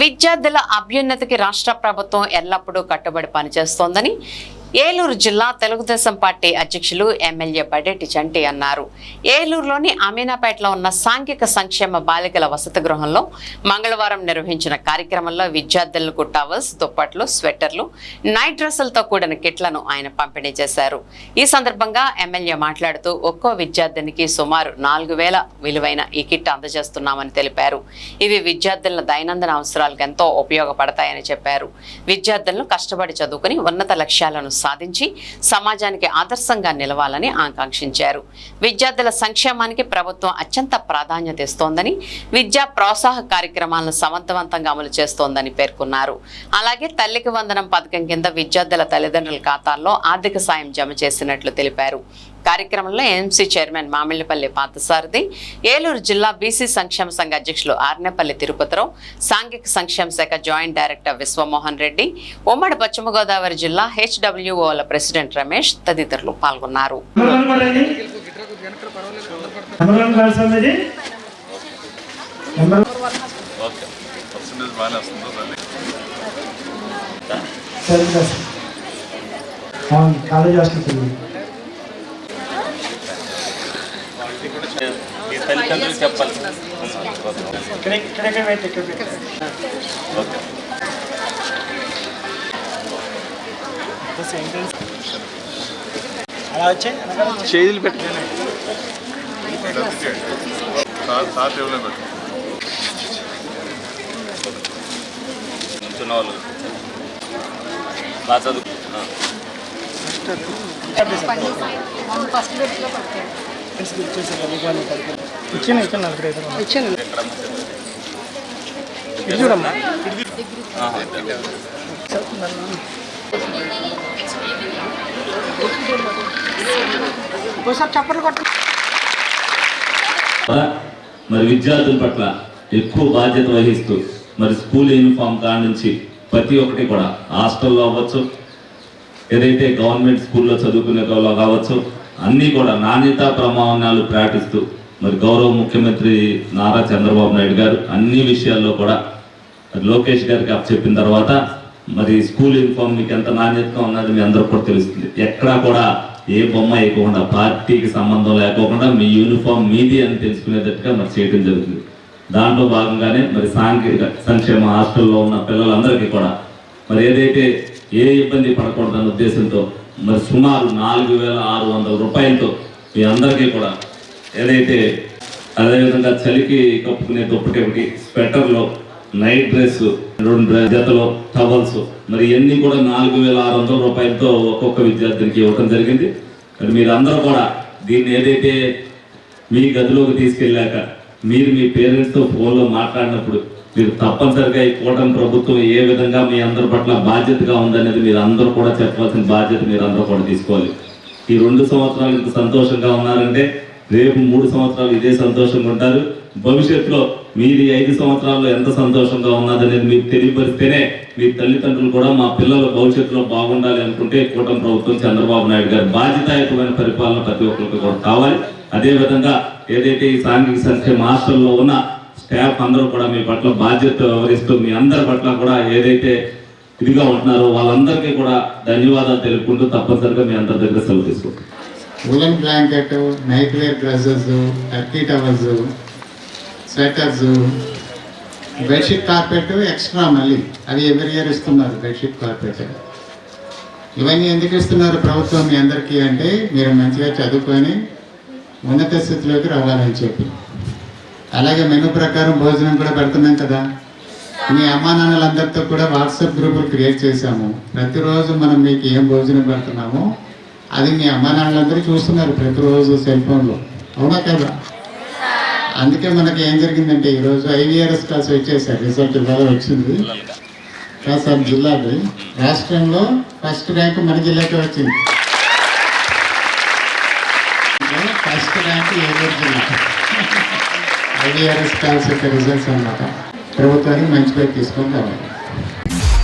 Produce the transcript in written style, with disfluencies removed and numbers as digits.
విద్యార్థుల అభ్యున్నతికి రాష్ట్ర ప్రభుత్వం ఎల్లప్పుడూ కట్టుబడి పనిచేస్తోందని ఏలూరు జిల్లా తెలుగుదేశం పార్టీ అధ్యక్షులు ఎమ్మెల్యే బడేటి చంటి అన్నారు. ఏలూరులోని అమీనాపేటలో ఉన్న సాంఘిక సంక్షేమ బాలికల వసతి గృహంలో మంగళవారం నిర్వహించిన కార్యక్రమంలో విద్యార్థులకు టవల్స్, దుప్పట్లు, స్వెటర్లు, నైట్ డ్రెస్సులతో కూడిన కిట్లను ఆయన పంపిణీ చేశారు. ఈ సందర్భంగా ఎమ్మెల్యే మాట్లాడుతూ ఒక్కో విద్యార్థినికి సుమారు 4,000 విలువైన ఈ కిట్ అందజేస్తున్నామని తెలిపారు. ఇవి విద్యార్థుల దైనందిన అవసరాలకు ఎంతో ఉపయోగపడతాయని చెప్పారు. విద్యార్థులను కష్టపడి చదువుకుని ఉన్నత లక్ష్యాలను సాధించి సమాజానికి ఆదర్శంగా నిలవాలని ఆకాంక్షించారు. విద్యార్థుల సంక్షేమానికి ప్రభుత్వం అత్యంత ప్రాధాన్యత ఇస్తోందని, విద్యా ప్రోత్సాహ కార్యక్రమాలను సమర్థవంతంగా అమలు చేస్తోందని పేర్కొన్నారు. అలాగే తల్లికి వందనం పథకం కింద విద్యార్థుల తల్లిదండ్రుల ఖాతాల్లో ఆర్థిక సాయం జమ చేసినట్లు తెలిపారు. కార్యక్రమంలో ఎంసీ చైర్మన్ మామిళ్లపల్లి పార్థసారథి, ఏలూరు జిల్లా బీసీ సంక్షేమ సంఘ అధ్యక్షులు ఆర్నేపల్లి తిరుపతిరావు, సాంఘిక సంక్షేమ శాఖ జాయింట్ డైరెక్టర్ విశ్వమోహన్ రెడ్డి, ఉమ్మడి పశ్చిమ గోదావరి జిల్లా హెచ్డబ్ల్యూఓల ప్రెసిడెంట్ రమేష్ తదితరులు పాల్గొన్నారు. తల్లిదండ్రులు చెప్పాలి. చేతులు పెట్టుకుని వాళ్ళు బాగా చదువు మరి విద్యార్థుల పట్ల ఎక్కువ బాధ్యత వహిస్తూ మరి స్కూల్ యూనిఫామ్ కాడ నుంచి ప్రతి ఒక్కటి కూడా హాస్టల్లో అవ్వచ్చు, ఏదైతే గవర్నమెంట్ స్కూల్లో చదువుకునే కావచ్చు, అన్నీ కూడా నాణ్యతా ప్రమాణాలు పాటిస్తూ మరి గౌరవ ముఖ్యమంత్రి నారా చంద్రబాబు నాయుడు గారు అన్ని విషయాల్లో కూడా లోకేష్ గారికి చెప్పిన తర్వాత మరి స్కూల్ యూనిఫామ్ మీకు ఎంత నాణ్యతగా ఉన్నది మీ అందరూ కూడా తెలుస్తుంది. ఎక్కడా కూడా ఏ బొమ్మ వేయకుండా, పార్టీకి సంబంధం లేకోకుండా మీ యూనిఫామ్ మీది అని తెలుసుకునేటట్టుగా మరి చేయడం జరుగుతుంది. దాంట్లో భాగంగానే మరి సాంఘిక సంక్షేమ హాస్టల్లో ఉన్న పిల్లలందరికీ కూడా మరి ఏదైతే ఏ ఇబ్బంది పడకూడదన్న ఉద్దేశంతో మరి సుమారు 4,600 రూపాయలతో మీ అందరికీ కూడా ఏదైతే అదేవిధంగా చలికి కప్పుకునే దుప్పటి, స్వెటర్లో, నైట్ డ్రెస్, 2 జతలు, టవల్స్ మరి ఇవన్నీ కూడా 4,600 రూపాయలతో ఒక్కొక్క విద్యార్థినికి ఇవ్వడం జరిగింది. మరి మీరందరూ కూడా దీన్ని ఏదైతే మీ గదిలోకి తీసుకెళ్ళాక మీరు మీ పేరెంట్స్తో ఫోన్లో మాట్లాడినప్పుడు మీరు తప్పనిసరిగా ఈ కూటమి ప్రభుత్వం ఏ విధంగా మీ అందరి పట్ల బాధ్యతగా ఉందనేది మీరు అందరూ కూడా చెప్పాల్సిన బాధ్యత మీరు అందరూ కూడా తీసుకోవాలి. ఈ 2 సంవత్సరాలు ఇంత సంతోషంగా ఉన్నారంటే రేపు 3 సంవత్సరాలు ఇదే సంతోషంగా ఉంటారు. భవిష్యత్తులో మీరు 5 సంవత్సరాల్లో ఎంత సంతోషంగా ఉన్నదనేది మీకు తెలియపరిస్తేనే మీ తల్లిదండ్రులు కూడా మా పిల్లలు భవిష్యత్తులో బాగుండాలి అనుకుంటే కూటమి ప్రభుత్వం చంద్రబాబు నాయుడు గారు బాధ్యతాయుతమైన పరిపాలన ప్రతి ఒక్కరికి కూడా కావాలి. అదేవిధంగా ఏదైతే ఈ సాంఘిక సంక్షేమ హాస్టల్లో ఉన్న స్టాఫ్ అందరూ కూడా మీ పట్ల బాధ్యత వ్యవహరిస్తూ మీ అందరి పట్ల కూడా ఏదైతే ఇదిగా ఉంటున్నారో వాళ్ళందరికీ కూడా ధన్యవాదాలు తెలుపుకుంటూ తప్పనిసరిగా మీ అందరి దగ్గర సెలవు తీసుకుంటాం. Woollen blanket, night wear dresses, turkey towels, sweaters, bedsheet carpet extra మళ్ళీ అవి ఎవరి ఇయర్ ఇస్తున్నారు. బెడ్షీట్ కార్పెట్ ఇవన్నీ ఎందుకు ఇస్తున్నారు ప్రభుత్వం మీ అందరికీ అంటే మీరు మంచిగా చదువుకొని ఉన్నత స్థితిలోకి రావాలని చెప్పి. అలాగే మెనూ ప్రకారం భోజనం కూడా పెడుతున్నాం కదా. మీ అమ్మా నాన్నలందరితో కూడా వాట్సాప్ గ్రూపులు క్రియేట్ చేశాము. ప్రతిరోజు మనం మీకు ఏం భోజనం పెడుతున్నామో అది మీ అమ్మా నాన్నలందరూ చూస్తున్నారు ప్రతిరోజు సెల్ ఫోన్లో, అవునా కదా? అందుకే మనకి ఏం జరిగిందంటే ఈరోజు IVRS క్లాస్ వచ్చేసారు. రిజల్ట్ ఇవాళ వచ్చింది. సార్ జిల్లాకి రాష్ట్రంలో ఫస్ట్ ర్యాంకు మన జిల్లాకే వచ్చింది. ఫస్ట్ ర్యాంకు ఏలూరు జిల్లా. IVRS క్లాస్ యొక్క రిజల్ట్స్ అన్నమాట. ప్రభుత్వానికి మంచి పేరు తీసుకొని రావాలి.